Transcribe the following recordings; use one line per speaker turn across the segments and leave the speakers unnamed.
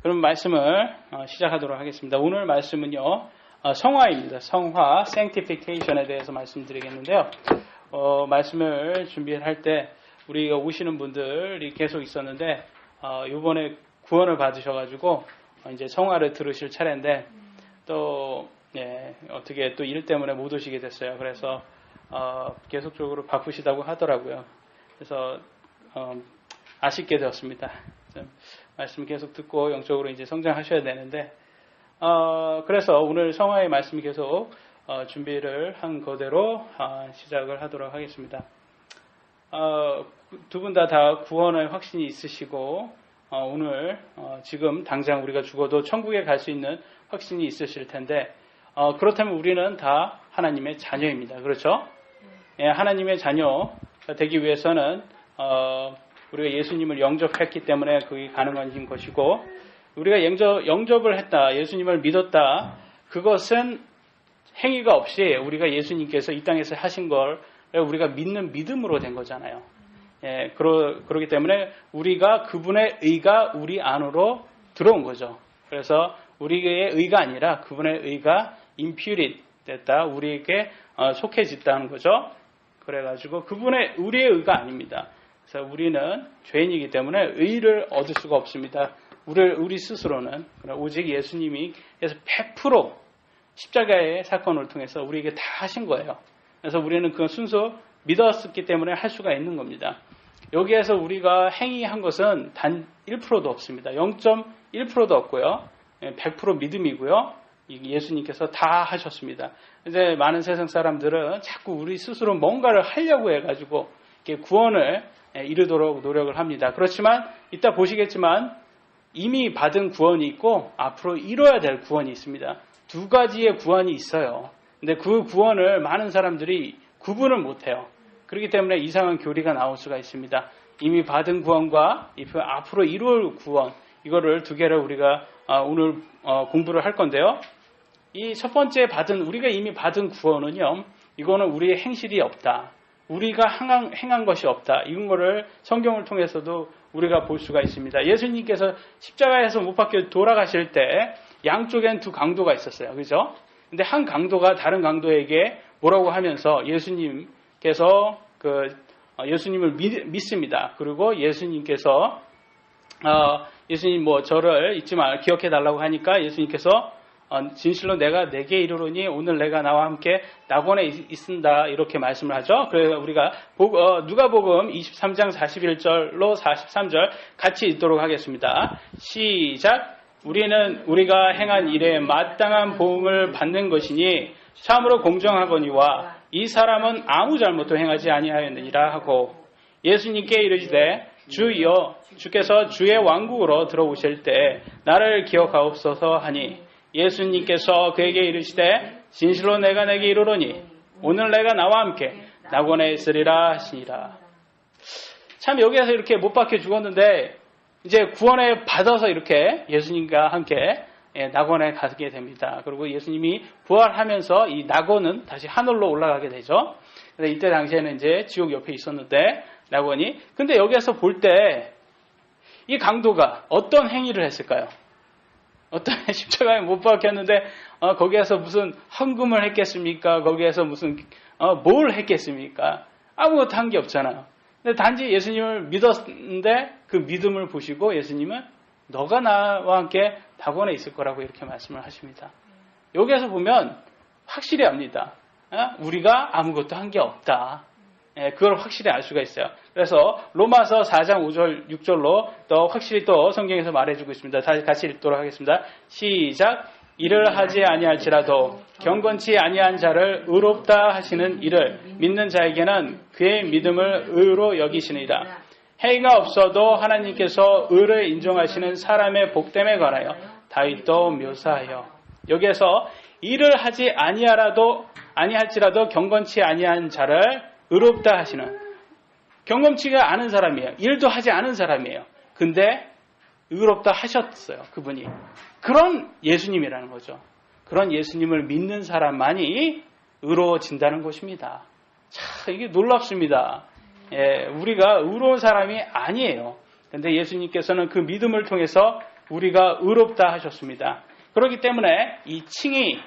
그럼 말씀을 시작하도록 하겠습니다. 오늘 말씀은요, 성화입니다. 성화, sanctification에 대해서 말씀드리겠는데요. 말씀을 준비할 때 우리가 오시는 분들이 계속 있었는데 이번에 구원을 받으셔가지고 이제 성화를 들으실 차례인데 또 어떻게 또 일 때문에 못 오시게 됐어요. 그래서 계속적으로 바쁘시다고 하더라고요. 그래서 아쉽게 되었습니다. 말씀 계속 듣고 영적으로 이제 성장하셔야 되는데 그래서 오늘 성화의 말씀 계속 준비를 한 거대로 시작을 하도록 하겠습니다. 두 분 다 구원의 확신이 있으시고 오늘 지금 당장 우리가 죽어도 천국에 갈 수 있는 확신이 있으실 텐데 그렇다면 우리는 다 하나님의 자녀입니다. 그렇죠? 하나님의 자녀가 되기 위해서는 우리가 예수님을 영접했기 때문에 그게 가능한 것이고 우리가 영접을 했다, 예수님을 믿었다, 그것은 행위가 없이 우리가 예수님께서 이 땅에서 하신 걸 우리가 믿는 믿음으로 된 거잖아요. 그렇기 때문에 우리가 그분의 의가 우리 안으로 들어온 거죠. 그래서 우리의 의가 아니라 그분의 의가 imputed 됐다, 우리에게 속해졌다는 거죠. 그래가지고 우리의 의가 아닙니다. 그래서 우리는 죄인이기 때문에 의를 얻을 수가 없습니다. 우리 스스로는 오직 예수님이 그래서 100% 십자가의 사건을 통해서 우리에게 다 하신 거예요. 그래서 우리는 그 순수 믿었기 때문에 할 수가 있는 겁니다. 여기에서 우리가 행위한 것은 단 1%도 없습니다. 0.1%도 없고요. 100% 믿음이고요. 예수님께서 다 하셨습니다. 이제 많은 세상 사람들은 자꾸 우리 스스로 뭔가를 하려고 해가지고 구원을 이루도록 노력을 합니다. 그렇지만 이따 보시겠지만 이미 받은 구원이 있고 앞으로 이뤄야 될 구원이 있습니다. 두 가지의 구원이 있어요. 근데 그 구원을 많은 사람들이 구분을 못해요. 그렇기 때문에 이상한 교리가 나올 수가 있습니다. 이미 받은 구원과 앞으로 이룰 구원, 이거를 두 개를 우리가 오늘 공부를 할 건데요. 이 첫 번째 우리가 이미 받은 구원은요, 이거는 우리의 행실이 없다, 우리가 행한 것이 없다, 이런 거를 성경을 통해서도 우리가 볼 수가 있습니다. 예수님께서 십자가에서 못 박혀 돌아가실 때 양쪽엔 두 강도가 있었어요. 그죠? 근데 한 강도가 다른 강도에게 뭐라고 하면서 예수님께서 예수님을 믿습니다. 그리고 예수님께서 예수님 저를 잊지 말 기억해 달라고 하니까 예수님께서 진실로 내가 내게 이르노니 오늘 내가 나와 함께 낙원에 있는다, 이렇게 말씀을 하죠. 그래서 우리가 누가복음 23장 41절로 43절 같이 읽도록 하겠습니다. 시작. 우리가 행한 일에 마땅한 보응을 받는 것이니 참으로 공정하거니와 이 사람은 아무 잘못도 행하지 아니하였느니라 하고 예수님께 이르시되 주여, 주께서 주의 왕국으로 들어오실 때 나를 기억하옵소서 하니 예수님께서 그에게 이르시되 진실로 내가 내게 이르노니 오늘 내가 나와 함께 낙원에 있으리라 하시니라. 참 여기에서 이렇게 못 박혀 죽었는데 이제 구원에 받아서 이렇게 예수님과 함께 낙원에 가게 됩니다. 그리고 예수님이 부활하면서 이 낙원은 다시 하늘로 올라가게 되죠. 그래서 이때 당시에는 이제 지옥 옆에 있었는데 낙원이, 근데 여기에서 볼 때 이 강도가 어떤 행위를 했을까요? 어떤 십자가에 못 박혔는데 거기에서 무슨 헌금을 했겠습니까? 거기에서 무슨 뭘 했겠습니까? 아무것도 한 게 없잖아요. 근데 단지 예수님을 믿었는데 그 믿음을 보시고 예수님은 너가 나와 함께 낙원에 있을 거라고 이렇게 말씀을 하십니다. 여기에서 보면 확실히 압니다. 우리가 아무것도 한 게 없다. 그걸 확실히 알 수가 있어요. 그래서 로마서 4장 5절 6절로 더 확실히 또 성경에서 말해주고 있습니다. 다시 같이 읽도록 하겠습니다. 시작. 이를 하지 아니할지라도 경건치 아니한 자를 의롭다 하시는 이를 믿는 자에게는 그의 믿음을 의로 여기시니라. 행위가 없어도 하나님께서 의를 인정하시는 사람의 복됨에 관하여 다윗도 묘사하여, 여기에서 일을 하지 아니할지라도 경건치 아니한 자를 의롭다 하시는, 경건치가 않은 사람이에요. 일도 하지 않은 사람이에요. 근데 의롭다 하셨어요, 그분이. 그런 예수님이라는 거죠. 그런 예수님을 믿는 사람만이 의로워진다는 것입니다. 참 이게 놀랍습니다. 우리가 의로운 사람이 아니에요. 근데 예수님께서는 그 믿음을 통해서 우리가 의롭다 하셨습니다. 그렇기 때문에 이 칭의,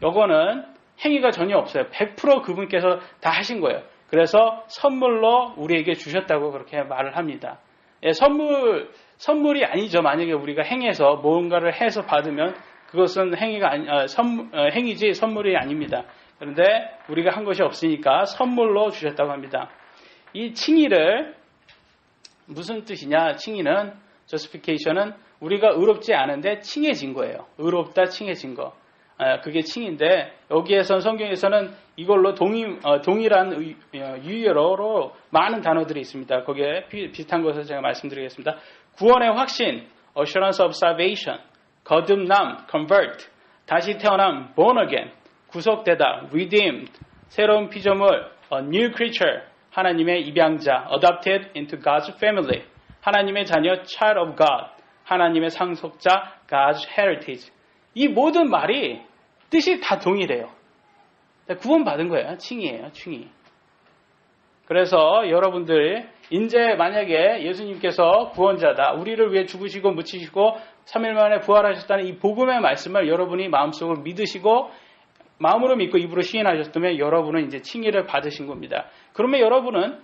요거는 행위가 전혀 없어요. 100% 그분께서 다 하신 거예요. 그래서 선물로 우리에게 주셨다고 그렇게 말을 합니다. 예, 선물이 아니죠. 만약에 우리가 행해서 뭔가를 해서 받으면 그것은 행위지 선물이 아닙니다. 그런데 우리가 한 것이 없으니까 선물로 주셨다고 합니다. 이 칭의를 무슨 뜻이냐? 칭의는 justification은 우리가 의롭지 않은데 칭해진 거예요. 의롭다 칭해진 거. 그게 칭인데 여기에선 성경에서는 이걸로 동일한 유효로 많은 단어들이 있습니다. 거기에 비슷한 것을 제가 말씀드리겠습니다. 구원의 확신, assurance of salvation, 거듭남, convert, 다시 태어남, born again, 구속되다, redeemed, 새로운 피조물, a new creature, 하나님의 입양자, adopted into God's family, 하나님의 자녀, child of God, 하나님의 상속자, God's heritage. 이 모든 말이 뜻이 다 동일해요. 구원받은 거예요. 칭이에요. 칭이. 그래서 여러분들 이제 만약에 예수님께서 구원자다, 우리를 위해 죽으시고 묻히시고 3일 만에 부활하셨다는 이 복음의 말씀을 여러분이 마음속으로 믿으시고 마음으로 믿고 입으로 시인하셨다면 여러분은 이제 칭의를 받으신 겁니다. 그러면 여러분은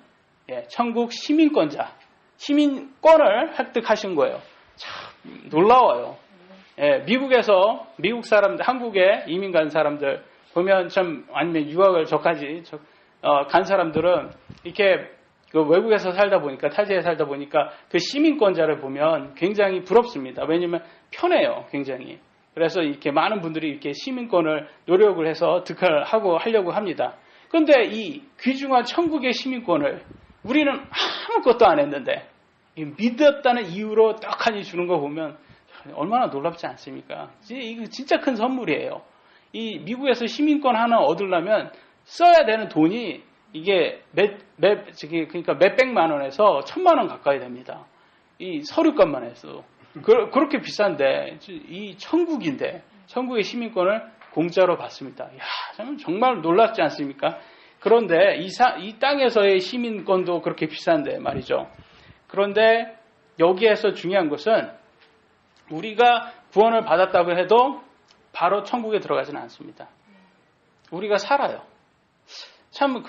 천국 시민권자, 시민권을 획득하신 거예요. 참 놀라워요. 미국에서 미국 사람들, 한국에 이민 간 사람들 보면 참, 아니면 유학을 저까지 간 사람들은 이렇게 그 외국에서 살다 보니까, 타지에 살다 보니까 그 시민권자를 보면 굉장히 부럽습니다. 왜냐면 편해요, 굉장히. 그래서 이렇게 많은 분들이 이렇게 시민권을 노력을 해서 하려고 합니다. 그런데 이 귀중한 천국의 시민권을 우리는 아무것도 안 했는데 믿었다는 이유로 떡하니 주는 거 보면 얼마나 놀랍지 않습니까? 이거 진짜 큰 선물이에요. 이 미국에서 시민권 하나 얻으려면 써야 되는 돈이 이게 그러니까 몇백만 원에서 1,000만 원 가까이 됩니다. 이 서류값만 해서. 그렇게 비싼데, 이 천국인데, 천국의 시민권을 공짜로 받습니다. 이야, 정말 놀랍지 않습니까? 그런데 이 땅에서의 시민권도 그렇게 비싼데 말이죠. 그런데 여기에서 중요한 것은 우리가 구원을 받았다고 해도 바로 천국에 들어가지는 않습니다. 우리가 살아요. 참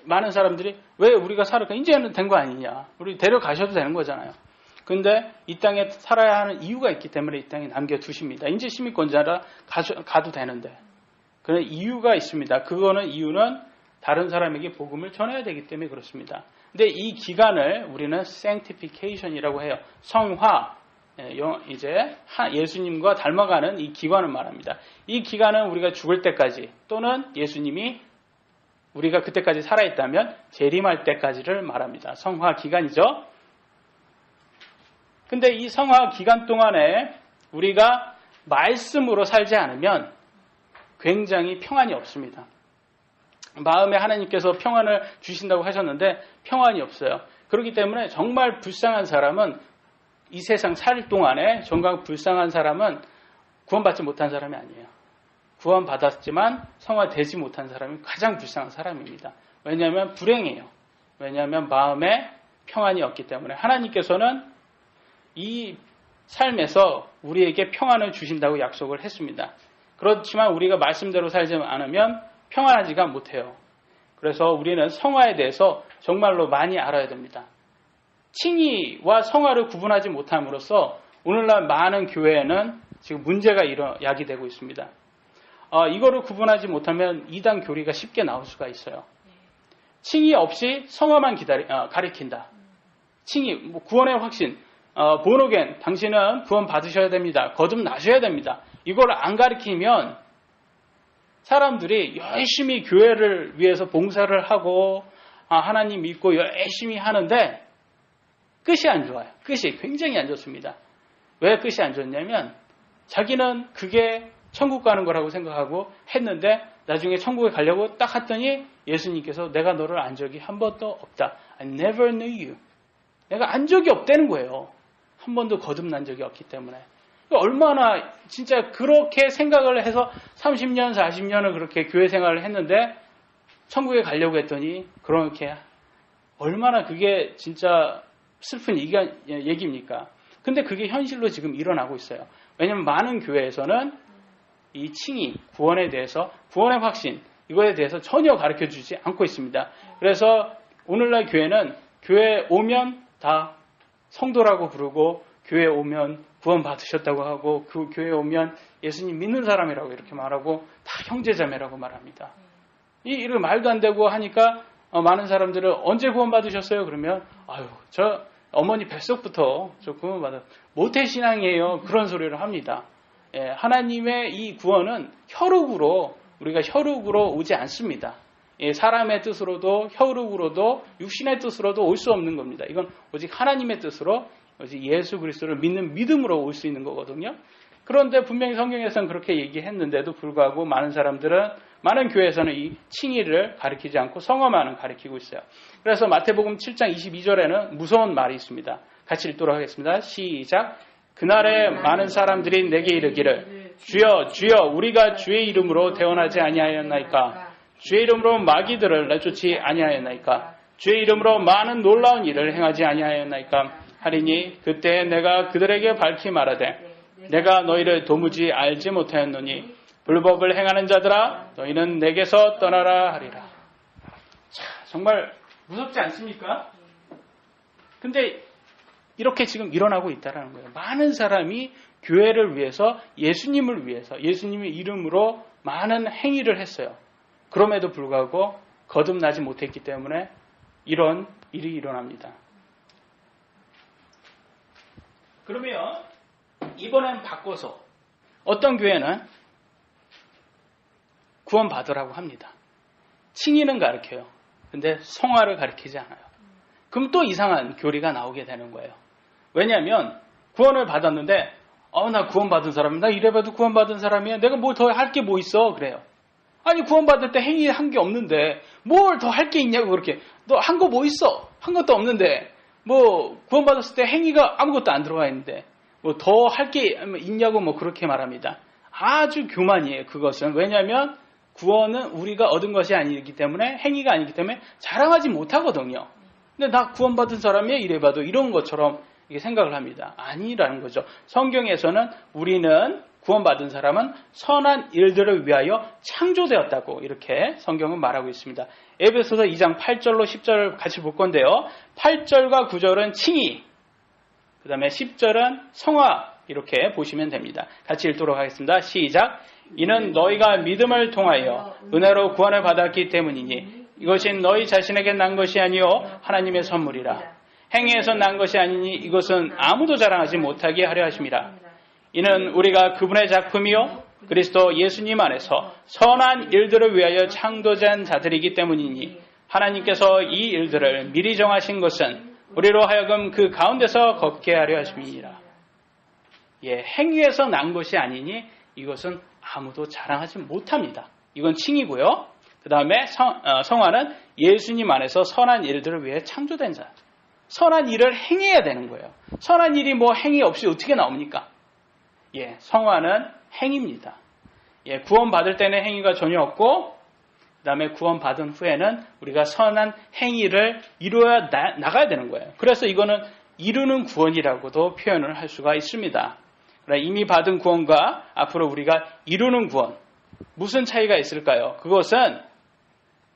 많은 사람들이 왜 우리가 살을까? 이제는 된 거 아니냐? 우리 데려가셔도 되는 거잖아요. 근데 이 땅에 살아야 하는 이유가 있기 때문에 이 땅에 남겨두십니다. 이제 시민권자라 가도 되는데. 그런 이유가 있습니다. 이유는 다른 사람에게 복음을 전해야 되기 때문에 그렇습니다. 근데 이 기간을 우리는 sanctification이라고 해요. 성화. 이제 예수님과 닮아가는 이 기간을 말합니다. 이 기간은 우리가 죽을 때까지 또는 예수님이 우리가 그때까지 살아있다면 재림할 때까지를 말합니다. 성화 기간이죠. 근데 이 성화 기간 동안에 우리가 말씀으로 살지 않으면 굉장히 평안이 없습니다. 마음에 하나님께서 평안을 주신다고 하셨는데 평안이 없어요. 그렇기 때문에 정말 불쌍한 사람은 이 세상 살 동안에 정말 불쌍한 사람은 구원받지 못한 사람이 아니에요. 구원받았지만 성화되지 못한 사람이 가장 불쌍한 사람입니다. 왜냐하면 불행해요. 왜냐하면 마음에 평안이 없기 때문에 하나님께서는 이 삶에서 우리에게 평안을 주신다고 약속을 했습니다. 그렇지만 우리가 말씀대로 살지 않으면 평안하지가 못해요. 그래서 우리는 성화에 대해서 정말로 많이 알아야 됩니다. 칭의와 성화를 구분하지 못함으로써 오늘날 많은 교회에는 지금 문제가 야기되고 있습니다. 이거를 구분하지 못하면 이단 교리가 쉽게 나올 수가 있어요. 칭의 없이 성화만 가리킨다. 칭의, 구원의 확신, born again, 당신은 구원 받으셔야 됩니다. 거듭나셔야 됩니다. 이걸 안 가리키면 사람들이 열심히 교회를 위해서 봉사를 하고 하나님 믿고 열심히 하는데 끝이 안 좋아요. 끝이 굉장히 안 좋습니다. 왜 끝이 안 좋냐면 자기는 그게 천국 가는 거라고 생각하고 했는데 나중에 천국에 가려고 딱 했더니 예수님께서 내가 너를 안 적이 한 번도 없다. I never knew you. 내가 안 적이 없다는 거예요. 한 번도 거듭난 적이 없기 때문에. 얼마나 진짜 그렇게 생각을 해서 30년, 40년을 그렇게 교회 생활을 했는데 천국에 가려고 했더니 그렇게 얼마나 그게 진짜 슬픈 얘기입니까? 근데 그게 현실로 지금 일어나고 있어요. 왜냐하면 많은 교회에서는 이 칭의, 구원에 대해서, 구원의 확신, 이거에 대해서 전혀 가르쳐주지 않고 있습니다. 그래서 오늘날 교회는 교회에 오면 다 성도라고 부르고 교회에 오면 구원 받으셨다고 하고 그 교회에 오면 예수님 믿는 사람이라고 이렇게 말하고 다 형제자매라고 말합니다. 이런 말도 안 되고 하니까 많은 사람들은 언제 구원 받으셨어요? 그러면 아유 저 어머니 뱃속부터 저 구원 받아 모태신앙이에요. 그런 소리를 합니다. 예, 하나님의 이 구원은 혈육으로 우리가 혈육으로 오지 않습니다. 예, 사람의 뜻으로도 혈육으로도 육신의 뜻으로도 올 수 없는 겁니다. 이건 오직 하나님의 뜻으로 오직 예수 그리스도를 믿는 믿음으로 올 수 있는 거거든요. 그런데 분명히 성경에서는 그렇게 얘기했는데도 불구하고 많은 사람들은 많은 교회에서는 이 칭의를 가리키지 않고 성화만은 가리키고 있어요. 그래서 마태복음 7장 22절에는 무서운 말이 있습니다. 같이 읽도록 하겠습니다. 시작. 그날에 많은 사람들이 내게 이르기를 주여 주여 우리가 주의 이름으로 대언하지 아니하였나이까 주의 이름으로 마귀들을 내쫓지 아니하였나이까 주의 이름으로 많은 놀라운 일을 행하지 아니하였나이까 하리니 그때 내가 그들에게 밝히 말하되 내가 너희를 도무지 알지 못하였노니 불법을 행하는 자들아 너희는 내게서 떠나라 하리라. 자, 정말 무섭지 않습니까? 근데 이렇게 지금 일어나고 있다는 거예요. 많은 사람이 교회를 위해서 예수님을 위해서 예수님의 이름으로 많은 행위를 했어요. 그럼에도 불구하고 거듭나지 못했기 때문에 이런 일이 일어납니다. 그러면 이번엔 바꿔서 어떤 교회는 구원 받으라고 합니다. 칭의는 가르쳐요. 근데 성화를 가르치지 않아요. 그럼 또 이상한 교리가 나오게 되는 거예요. 왜냐하면 구원을 받았는데 나 구원 받은 사람이야. 나 이래봐도 구원 받은 사람이야. 내가 뭘 더 할 게 뭐 있어? 그래요. 아니 구원 받을 때 행위 한 게 없는데 뭘 더 할 게 있냐고 그렇게. 너 한 거 뭐 있어? 한 것도 없는데 뭐 구원 받았을 때 행위가 아무것도 안 들어가 있는데 뭐 더 할 게 있냐고 뭐 그렇게 말합니다. 아주 교만이에요. 그것은. 왜냐하면 구원은 우리가 얻은 것이 아니기 때문에 행위가 아니기 때문에 자랑하지 못하거든요. 근데 나 구원 받은 사람이야 이래봐도 이런 것처럼 이게 생각을 합니다. 아니라는 거죠. 성경에서는 우리는 구원받은 사람은 선한 일들을 위하여 창조되었다고 이렇게 성경은 말하고 있습니다. 에베소서 2장 8절로 10절을 같이 볼 건데요. 8절과 9절은 칭의, 그 다음에 10절은 성화 이렇게 보시면 됩니다. 같이 읽도록 하겠습니다. 시작. 이는 너희가 믿음을 통하여 은혜로 구원을 받았기 때문이니 이것이 너희 자신에게 난 것이 아니요 하나님의 선물이라. 행위에서 난 것이 아니니 이것은 아무도 자랑하지 못하게 하려 하심이라. 이는 우리가 그분의 작품이요 그리스도 예수님 안에서 선한 일들을 위하여 창조된 자들이기 때문이니 하나님께서 이 일들을 미리 정하신 것은 우리로 하여금 그 가운데서 걷게 하려 하심이니라. 예, 행위에서 난 것이 아니니 이것은 아무도 자랑하지 못합니다. 이건 칭이고요. 그 다음에 성화는 예수님 안에서 선한 일들을 위해 창조된 자. 선한 일을 행해야 되는 거예요. 선한 일이 뭐 행위 없이 어떻게 나옵니까? 예, 성화는 행위입니다. 예, 구원받을 때는 행위가 전혀 없고, 그 다음에 구원받은 후에는 우리가 선한 행위를 이루어야 나가야 되는 거예요. 그래서 이거는 이루는 구원이라고도 표현을 할 수가 있습니다. 그러니까 이미 받은 구원과 앞으로 우리가 이루는 구원, 무슨 차이가 있을까요?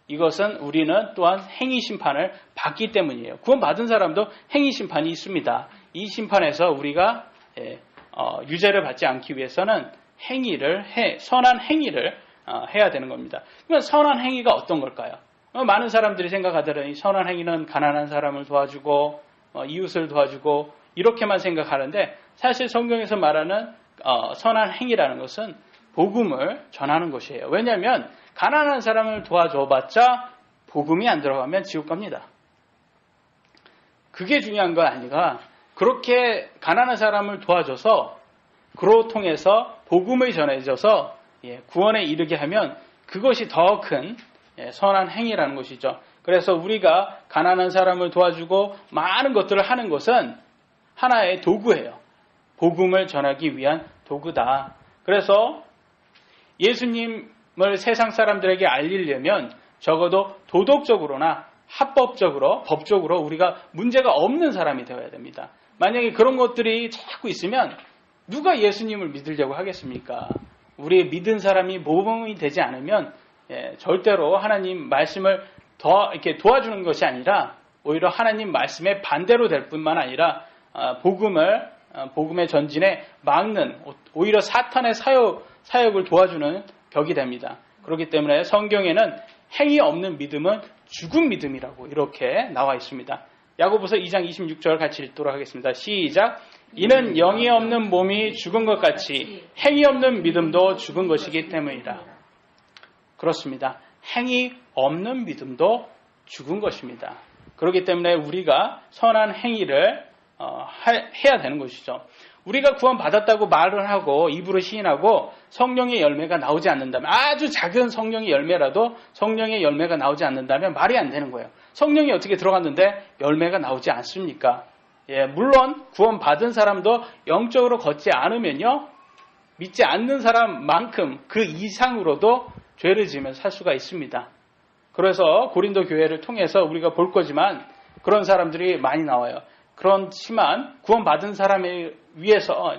이것은 우리는 또한 행위 심판을 받기 때문이에요. 구원받은 사람도 행위 심판이 있습니다. 이 심판에서 우리가 유죄를 받지 않기 위해서는 선한 행위를 해야 되는 겁니다. 그러면 선한 행위가 어떤 걸까요? 많은 사람들이 생각하더니 선한 행위는 가난한 사람을 도와주고 이웃을 도와주고 이렇게만 생각하는데 사실 성경에서 말하는 선한 행위라는 것은 복음을 전하는 것이에요. 왜냐하면 가난한 사람을 도와줘봤자 복음이 안 들어가면 지옥 갑니다. 그게 중요한 건 아니라 그렇게 가난한 사람을 도와줘서 그로 통해서 복음을 전해줘서 구원에 이르게 하면 그것이 더 큰 선한 행위라는 것이죠. 그래서 우리가 가난한 사람을 도와주고 많은 것들을 하는 것은 하나의 도구예요. 복음을 전하기 위한 도구다. 그래서 예수님을 세상 사람들에게 알리려면 적어도 도덕적으로나 합법적으로, 법적으로 우리가 문제가 없는 사람이 되어야 됩니다. 만약에 그런 것들이 자꾸 있으면 누가 예수님을 믿으려고 하겠습니까? 우리의 믿은 사람이 모범이 되지 않으면 절대로 하나님 말씀을 더 이렇게 도와주는 것이 아니라 오히려 하나님 말씀에 반대로 될 뿐만 아니라 복음의 전진에 막는, 오히려 사탄의 사역을 도와주는 격이 됩니다. 그렇기 때문에 성경에는 행위 없는 믿음은 죽은 믿음이라고 이렇게 나와 있습니다. 야고보서 2장 26절 같이 읽도록 하겠습니다. 시작. 이는 영이 없는 몸이 죽은 것 같이 행위 없는 믿음도 죽은 것이기 때문이다. 그렇습니다. 행위 없는 믿음도 죽은 것입니다. 그렇기 때문에 우리가 선한 행위를 해야 되는 것이죠. 우리가 구원받았다고 말을 하고 입으로 시인하고 성령의 열매가 나오지 않는다면, 아주 작은 성령의 열매라도 성령의 열매가 나오지 않는다면 말이 안 되는 거예요. 성령이 어떻게 들어갔는데 열매가 나오지 않습니까? 물론 구원받은 사람도 영적으로 걷지 않으면요, 믿지 않는 사람만큼 그 이상으로도 죄를 지으며 살 수가 있습니다. 그래서 고린도 교회를 통해서 우리가 볼 거지만 그런 사람들이 많이 나와요. 그렇지만 구원받은 사람을 위해서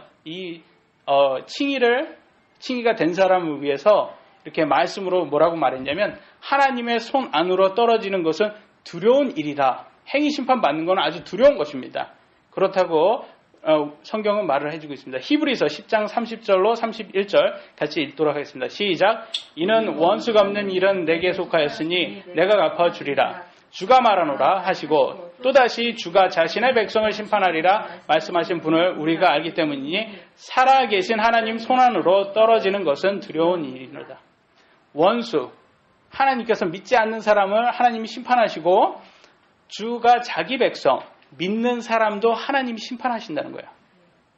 칭의가 된 사람을 위해서 이렇게 말씀으로 뭐라고 말했냐면, 하나님의 손 안으로 떨어지는 것은 두려운 일이라. 행위 심판 받는 건 아주 두려운 것입니다. 그렇다고 성경은 말을 해주고 있습니다. 히브리서 10장 30절로 31절 같이 읽도록 하겠습니다. 시작. 이는 원수가 없는 일은 내게 속하였으니 내가 갚아주리라. 주가 말하노라 하시고 또다시 주가 자신의 백성을 심판하리라 말씀하신 분을 우리가 알기 때문이니 살아계신 하나님 손안으로 떨어지는 것은 두려운 일이로다. 원수, 하나님께서 믿지 않는 사람을 하나님이 심판하시고 주가 자기 백성, 믿는 사람도 하나님이 심판하신다는 거예요.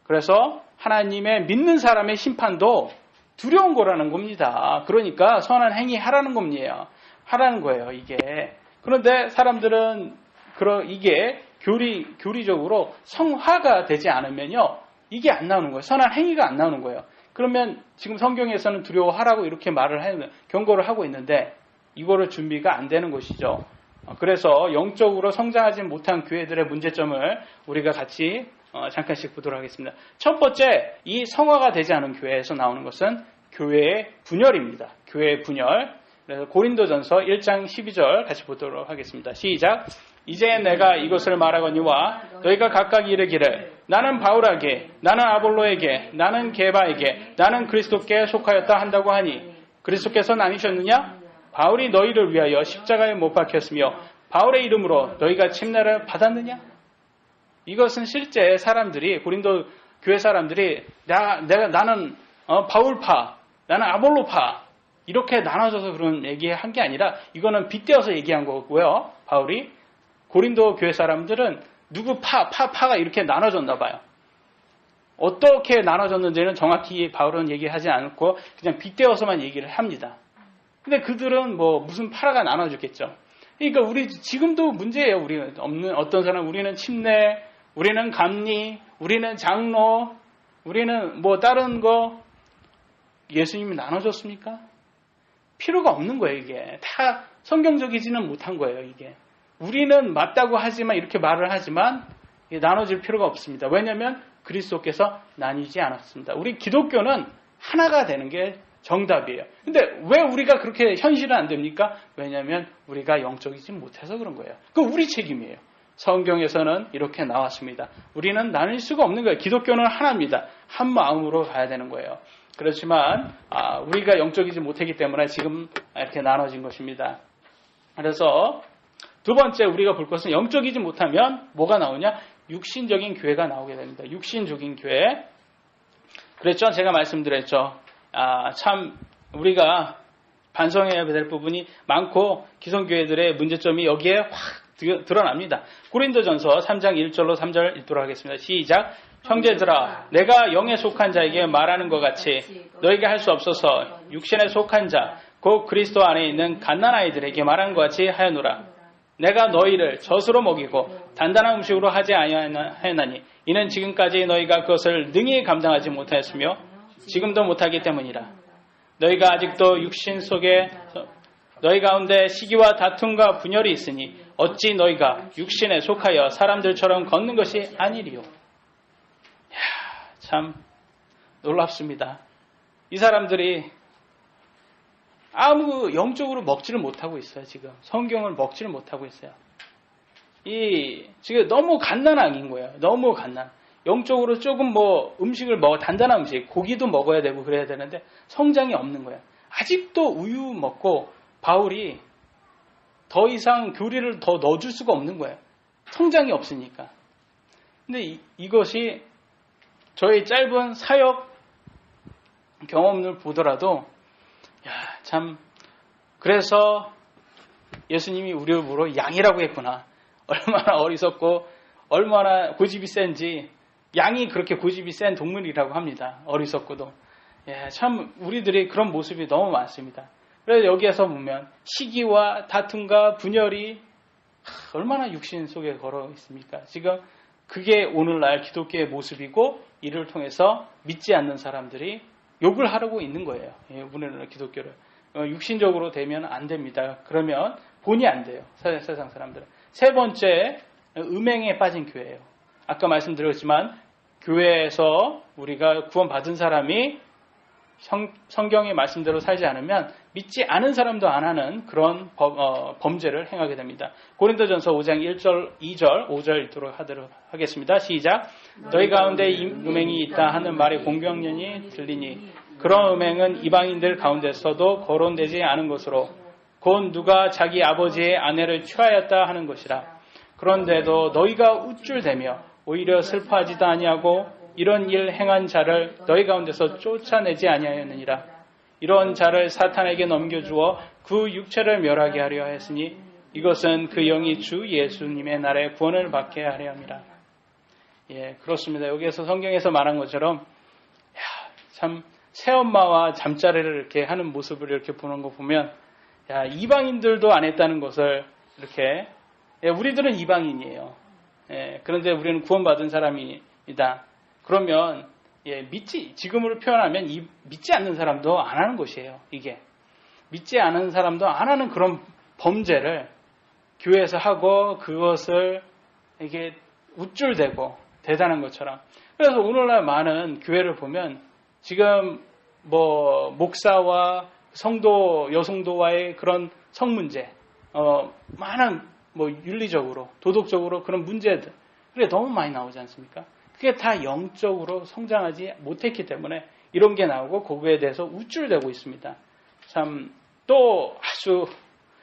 그래서 하나님의 믿는 사람의 심판도 두려운 거라는 겁니다. 그러니까 선한 행위 하라는 거예요, 이게. 그런데 사람들은 이게 교리적으로 성화가 되지 않으면요, 이게 안 나오는 거예요. 선한 행위가 안 나오는 거예요. 그러면 지금 성경에서는 두려워하라고 이렇게 경고를 하고 있는데 이거를 준비가 안 되는 것이죠. 그래서 영적으로 성장하지 못한 교회들의 문제점을 우리가 같이 잠깐씩 보도록 하겠습니다. 첫 번째, 이 성화가 되지 않은 교회에서 나오는 것은 교회의 분열입니다. 교회의 분열. 그래서 고린도전서 1장 12절 같이 보도록 하겠습니다. 시작. 이제 내가 이것을 말하거니와 너희가 각각 이르기를 나는 바울에게, 나는 아볼로에게, 나는 게바에게, 나는 그리스도께 속하였다 한다고 하니 그리스도께서 나뉘셨느냐? 바울이 너희를 위하여 십자가에 못 박혔으며 바울의 이름으로 너희가 침례를 받았느냐? 이것은 실제 사람들이, 고린도 교회 사람들이 나는 바울파, 나는 아볼로파 이렇게 나눠져서 그런 얘기한 게 아니라 이거는 빗대어서 얘기한 거고요. 바울이 고린도 교회 사람들은 누구 파가 이렇게 나눠졌나 봐요. 어떻게 나눠졌는지는 정확히 바울은 얘기하지 않고 그냥 빗대어서만 얘기를 합니다. 근데 그들은 무슨 파라가 나눠졌겠죠. 그러니까 우리 지금도 문제예요. 우리는 없는 어떤 사람, 우리는 침례, 우리는 감리, 우리는 장로, 우리는 다른 거. 예수님이 나눠줬습니까? 필요가 없는 거예요. 이게 다 성경적이지는 못한 거예요. 이게 우리는 맞다고 하지만 이렇게 말을 하지만 나눠질 필요가 없습니다. 왜냐하면 그리스도께서 나뉘지 않았습니다. 우리 기독교는 하나가 되는 게 정답이에요. 근데 왜 우리가 그렇게 현실은 안 됩니까? 왜냐하면 우리가 영적이지 못해서 그런 거예요. 그건 우리 책임이에요. 성경에서는 이렇게 나왔습니다. 우리는 나눌 수가 없는 거예요. 기독교는 하나입니다. 한 마음으로 가야 되는 거예요. 그렇지만 우리가 영적이지 못하기 때문에 지금 이렇게 나눠진 것입니다. 그래서 두 번째 우리가 볼 것은 영적이지 못하면 뭐가 나오냐? 육신적인 교회가 나오게 됩니다. 육신적인 교회. 그랬죠? 제가 말씀드렸죠. 참 우리가 반성해야 될 부분이 많고 기성교회들의 문제점이 여기에 확 드러납니다. 고린도전서 3장 1절로 3절 읽도록 하겠습니다. 시작. 형제들아, 내가 영에 속한 자에게 말하는 것 같이 너희가 할 수 없어서 육신에 속한 자, 곧 그리스도 안에 있는 갓난아이들에게 말하는 것 같이 하였노라. 내가 너희를 젖으로 먹이고 단단한 음식으로 하지 아니하였나니 이는 지금까지 너희가 그것을 능히 감당하지 못하였으며 지금도 못하기 때문이라. 너희가 아직도 육신 속에 너희 가운데 시기와 다툼과 분열이 있으니 어찌 너희가 육신에 속하여 사람들처럼 걷는 것이 아니리요. 참 놀랍습니다. 이 사람들이 아무 영적으로 먹지를 못하고 있어요. 지금 성경을 먹지를 못하고 있어요. 지금 너무 갓난아기인 거예요. 너무 갓난. 영적으로 조금 음식을 단단한 음식, 고기도 먹어야 되고 그래야 되는데 성장이 없는 거예요. 아직도 우유 먹고 바울이 더 이상 교리를 더 넣어줄 수가 없는 거예요. 성장이 없으니까. 근데 이것이 저의 짧은 사역 경험을 보더라도 참 그래서 예수님이 우리를 보러 양이라고 했구나. 얼마나 어리석고 얼마나 고집이 센지. 양이 그렇게 고집이 센 동물이라고 합니다. 어리석고도. 참 우리들이 그런 모습이 너무 많습니다. 그래서 여기에서 보면 시기와 다툼과 분열이 얼마나 육신 속에 걸어 있습니까? 지금 그게 오늘날 기독교의 모습이고 이를 통해서 믿지 않는 사람들이 욕을 하려고 있는 거예요. 오늘날 기독교를. 육신적으로 되면 안 됩니다. 그러면 본이 안 돼요. 세상 사람들은. 세 번째, 음행에 빠진 교회예요. 아까 말씀드렸지만 교회에서 우리가 구원받은 사람이 성경의 말씀대로 살지 않으면 믿지 않은 사람도 안 하는 그런 범죄를 행하게 됩니다. 고린도전서 5장 1절, 2절, 5절 읽도록 하겠습니다. 시작. 너희 가운데 음행이 있다 하는 말이 공병년이 들리니 그런 음행은 이방인들 가운데서도 거론되지 않은 것으로 곧 누가 자기 아버지의 아내를 취하였다 하는 것이라. 그런데도 너희가 우쭐대며 오히려 슬퍼하지도 아니하고 이런 일 행한 자를 너희 가운데서 쫓아내지 아니하였느니라. 이런 자를 사탄에게 넘겨주어 그 육체를 멸하게 하려 했으니 이것은 그 영이 주 예수님의 날에 구원을 받게 하려 함이라. 그렇습니다. 여기에서 성경에서 말한 것처럼 참 새엄마와 잠자리를 이렇게 하는 모습을 이렇게 보는 거 보면 이방인들도 안 했다는 것을 이렇게 우리들은 이방인이에요. 그런데 우리는 구원받은 사람이다. 그러면 지금으로 표현하면 믿지 않는 사람도 안 하는 것이에요. 이게 믿지 않는 사람도 안 하는 그런 범죄를 교회에서 하고 그것을 이게 우쭐대고 대단한 것처럼. 그래서 오늘날 많은 교회를 보면 지금 목사와 성도 여성도와의 그런 성문제, 많은 윤리적으로 도덕적으로 그런 문제들 그게 너무 많이 나오지 않습니까? 그게 다 영적으로 성장하지 못했기 때문에 이런 게 나오고 그거에 대해서 우쭐대고 있습니다. 참 또 아주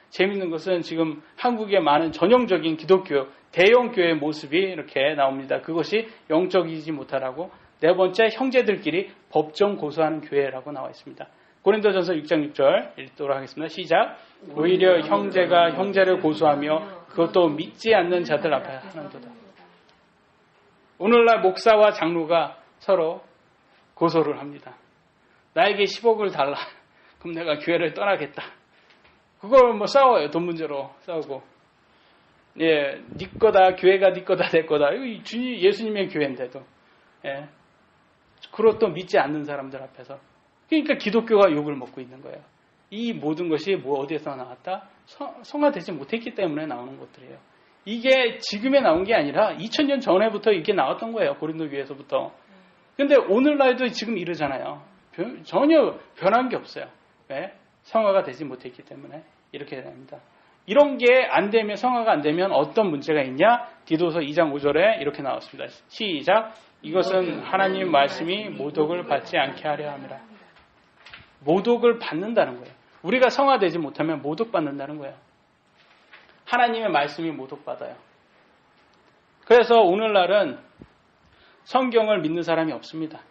재밌는 것은 지금 한국의 많은 전형적인 기독교 대형 교회의 모습이 이렇게 나옵니다. 그것이 영적이지 못하라고. 네 번째, 형제들끼리 법정 고소하는 교회라고 나와 있습니다. 고린도전서 6장 6절 읽도록 하겠습니다. 시작. 오히려 형제가 형제를 고소하며 그것도 믿지 않는 자들 앞에 하는도다. 오늘날 목사와 장로가 서로 고소를 합니다. 나에게 10억을 달라. 그럼 내가 교회를 떠나겠다. 그걸 싸워요. 돈 문제로 싸우고. 네 거다. 교회가 네 거다. 내 거다. 예수님의 교회인데도. 그것도 믿지 않는 사람들 앞에서. 그러니까 기독교가 욕을 먹고 있는 거예요. 이 모든 것이 어디에서 나왔다? 성화되지 못했기 때문에 나오는 것들이에요. 이게 지금에 나온 게 아니라 2000년 전에부터 이게 나왔던 거예요. 고린도 교회에서부터. 근데 오늘날도 지금 이러잖아요. 전혀 변한 게 없어요. 왜? 성화가 되지 못했기 때문에 이렇게 됩니다. 이런 게 안 되면, 성화가 안 되면 어떤 문제가 있냐? 디도서 2장 5절에 이렇게 나왔습니다. 시작. 이것은 하나님 말씀이 모독을 받지 않게 하려 함이라. 모독을 받는다는 거예요. 우리가 성화되지 못하면 모독받는다는 거예요. 하나님의 말씀이 모독받아요. 그래서 오늘날은 성경을 믿는 사람이 없습니다.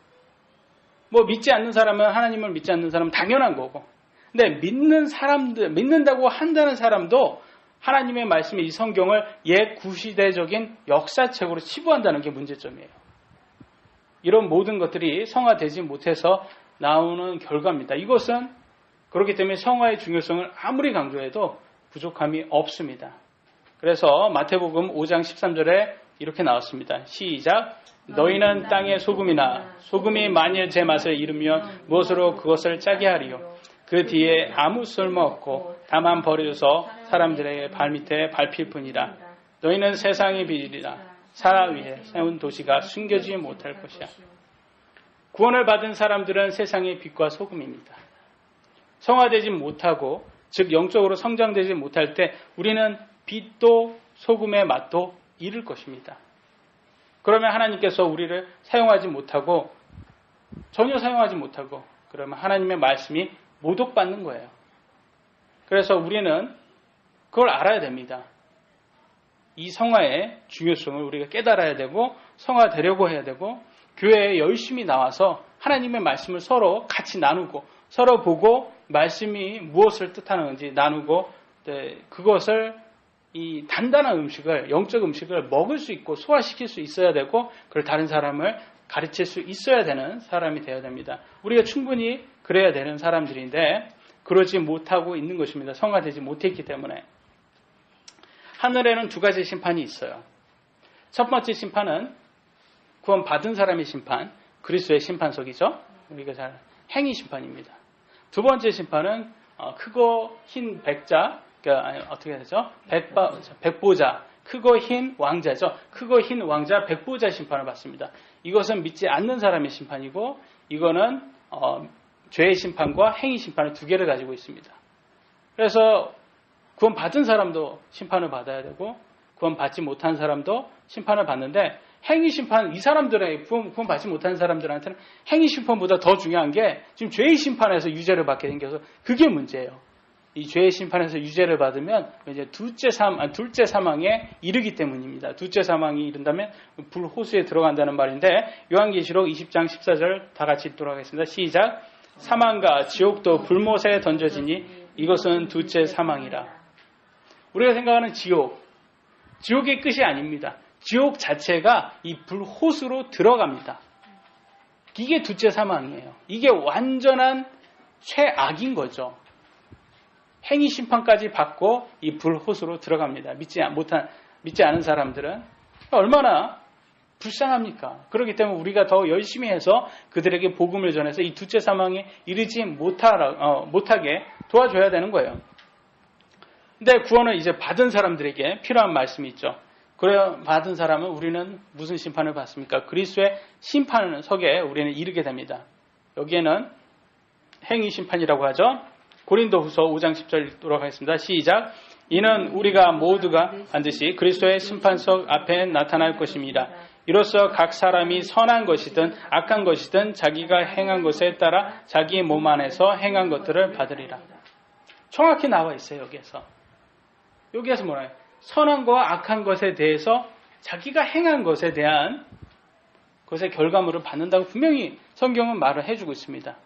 믿지 않는 사람은, 하나님을 믿지 않는 사람은 당연한 거고. 근데 믿는 사람들, 믿는다고 한다는 사람도 하나님의 말씀의 이 성경을 옛 구시대적인 역사책으로 치부한다는 게 문제점이에요. 이런 모든 것들이 성화되지 못해서 나오는 결과입니다. 이것은 그렇기 때문에 성화의 중요성을 아무리 강조해도 부족함이 없습니다. 그래서 마태복음 5장 13절에 이렇게 나왔습니다. 시작. 너희는 땅의 소금이나 소금이 만일 제 맛을 잃으면 무엇으로 그것을 짜게 하리요. 그 뒤에 아무 쓸모 없고 다만 버려져서 사람들의 발밑에 밟힐 뿐이라. 너희는 세상의 빛이라. 사람 위에 세운 도시가 숨겨지지 못할 것이야. 구원을 받은 사람들은 세상의 빛과 소금입니다. 성화되지 못하고, 즉 영적으로 성장되지 못할 때 우리는 빛도 소금의 맛도 잃을 것입니다. 그러면 하나님께서 우리를 사용하지 못하고, 전혀 사용하지 못하고, 그러면 하나님의 말씀이 모독받는 거예요. 그래서 우리는 그걸 알아야 됩니다. 이 성화의 중요성을 우리가 깨달아야 되고, 성화되려고 해야 되고, 교회에 열심히 나와서 하나님의 말씀을 서로 같이 나누고, 서로 보고 말씀이 무엇을 뜻하는 건지 나누고, 그것을 이 단단한 음식을, 영적 음식을 먹을 수 있고 소화시킬 수 있어야 되고, 그걸 다른 사람을 가르칠 수 있어야 되는 사람이 되어야 됩니다. 우리가 충분히 그래야 되는 사람들인데 그러지 못하고 있는 것입니다. 성화되지 못했기 때문에. 하늘에는 두 가지 심판이 있어요. 첫 번째 심판은 구원 받은 사람의 심판, 그리스도의 심판석이죠. 우리가 잘 행위 심판입니다. 두 번째 심판은 크고 흰 백자, 그러니까 어떻게 해야 되죠? 백보자, 크고 흰 왕자죠. 크고 흰 왕자 백보자 심판을 받습니다. 이것은 믿지 않는 사람의 심판이고, 이거는 죄의 심판과 행위 심판을 두 개를 가지고 있습니다. 그래서 구원 받은 사람도 심판을 받아야 되고, 구원 받지 못한 사람도 심판을 받는데, 행위 심판, 이 사람들의 구원 받지 못한 사람들한테는 행위 심판보다 더 중요한 게 지금 죄의 심판에서 유죄를 받게 생겨서 그게 문제예요. 이 죄의 심판에서 유죄를 받으면 이제 둘째 사망에 이르기 때문입니다. 둘째 사망이 이른다면 불호수에 들어간다는 말인데, 요한계시록 20장 14절 다 같이 읽도록 하겠습니다. 시작. 사망과 지옥도 불못에 던져지니 이것은 둘째 사망이라. 우리가 생각하는 지옥의 끝이 아닙니다. 지옥 자체가 이 불호수로 들어갑니다. 이게 둘째 사망이에요. 이게 완전한 최악인 거죠. 행위 심판까지 받고 이 불호수로 들어갑니다. 믿지 않은 사람들은 얼마나 불쌍합니까? 그렇기 때문에 우리가 더 열심히 해서 그들에게 복음을 전해서 이 둘째 사망에 이르지 못하게 도와줘야 되는 거예요. 근데 구원을 이제 받은 사람들에게 필요한 말씀이 있죠. 그래 받은 사람은 우리는 무슨 심판을 받습니까? 그리스도의 심판석에 우리는 이르게 됩니다. 여기에는 행위 심판이라고 하죠. 고린도후서 5장 10절 읽도록 하겠습니다. 시작. 이는 우리가 모두가 반드시 그리스도의 심판석 앞에 나타날 것입니다. 이로써 각 사람이 선한 것이든 악한 것이든 자기가 행한 것에 따라 자기 몸 안에서 행한 것들을 받으리라. 정확히 나와 있어요. 여기에서 뭐라요? 선한 것과 악한 것에 대해서 자기가 행한 것에 대한 것의 결과물을 받는다고 분명히 성경은 말을 해주고 있습니다.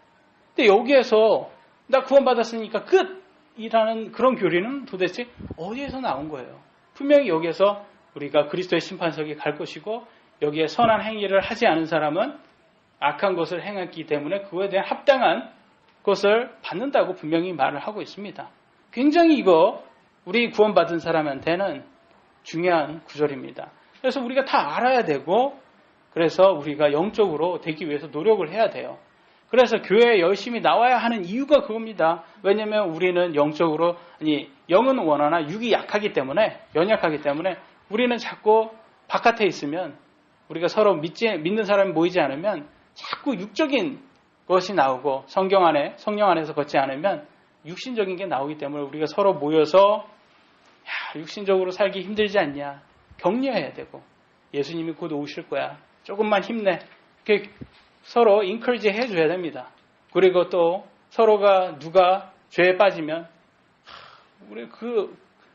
근데 여기에서 나 구원받았으니까 끝이라는 그런 교리는 도대체 어디에서 나온 거예요? 분명히 여기에서 우리가 그리스도의 심판석에 갈 것이고, 여기에 선한 행위를 하지 않은 사람은 악한 것을 행했기 때문에 그거에 대한 합당한 것을 받는다고 분명히 말을 하고 있습니다. 굉장히 이거 우리 구원받은 사람한테는 중요한 구절입니다. 그래서 우리가 다 알아야 되고, 그래서 우리가 영적으로 되기 위해서 노력을 해야 돼요. 그래서 교회에 열심히 나와야 하는 이유가 그겁니다. 왜냐하면 우리는 영적으로, 영은 원하나 육이 약하기 때문에, 연약하기 때문에 우리는 자꾸 바깥에 있으면, 우리가 서로 믿는 사람이 모이지 않으면 자꾸 육적인 것이 나오고, 성령 안에서 걷지 않으면 육신적인 게 나오기 때문에 우리가 서로 모여서 육신적으로 살기 힘들지 않냐, 격려해야 되고, 예수님이 곧 오실 거야, 조금만 힘내, 이렇게 서로 인커리지 해줘야 됩니다. 그리고 또 서로가 누가 죄에 빠지면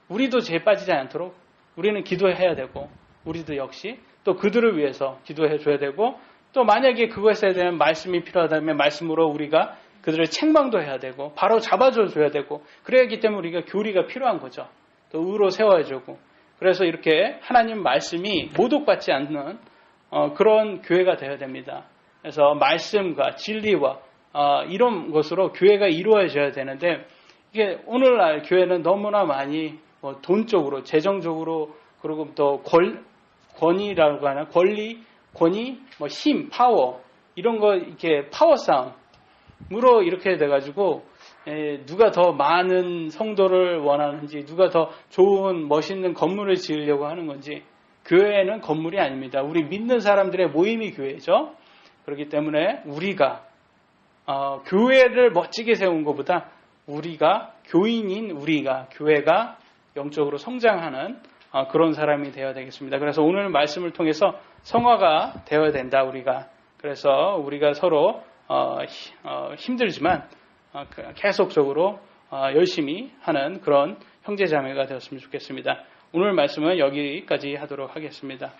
우리도 죄에 빠지지 않도록 우리는 기도해야 되고, 우리도 역시 또 그들을 위해서 기도해 줘야 되고, 또 만약에 그것에 대한 말씀이 필요하다면 말씀으로 우리가 그들을 책망도 해야 되고 바로 잡아줘야 되고, 그래야기 때문에 우리가 교리가 필요한 거죠. 또 의로 세워주고, 그래서 이렇게 하나님 말씀이 모독받지 않는 그런 교회가 되어야 됩니다. 그래서 말씀과 진리와 이런 것으로 교회가 이루어져야 되는데, 이게 오늘날 교회는 너무나 많이 돈적으로, 재정적으로, 그리고 또 권위라고 하나, 권위, 힘, 파워, 이런 거 이렇게 파워 싸움으로 이렇게 돼가지고 누가 더 많은 성도를 원하는지, 누가 더 좋은 멋있는 건물을 지으려고 하는 건지. 교회는 건물이 아닙니다. 우리 믿는 사람들의 모임이 교회죠. 그렇기 때문에 우리가 교회를 멋지게 세운 것보다 우리가 교인인 우리가 교회가 영적으로 성장하는 그런 사람이 되어야 되겠습니다. 그래서 오늘 말씀을 통해서 성화가 되어야 된다 우리가. 그래서 우리가 서로 힘들지만 계속적으로 열심히 하는 그런 형제자매가 되었으면 좋겠습니다. 오늘 말씀은 여기까지 하도록 하겠습니다.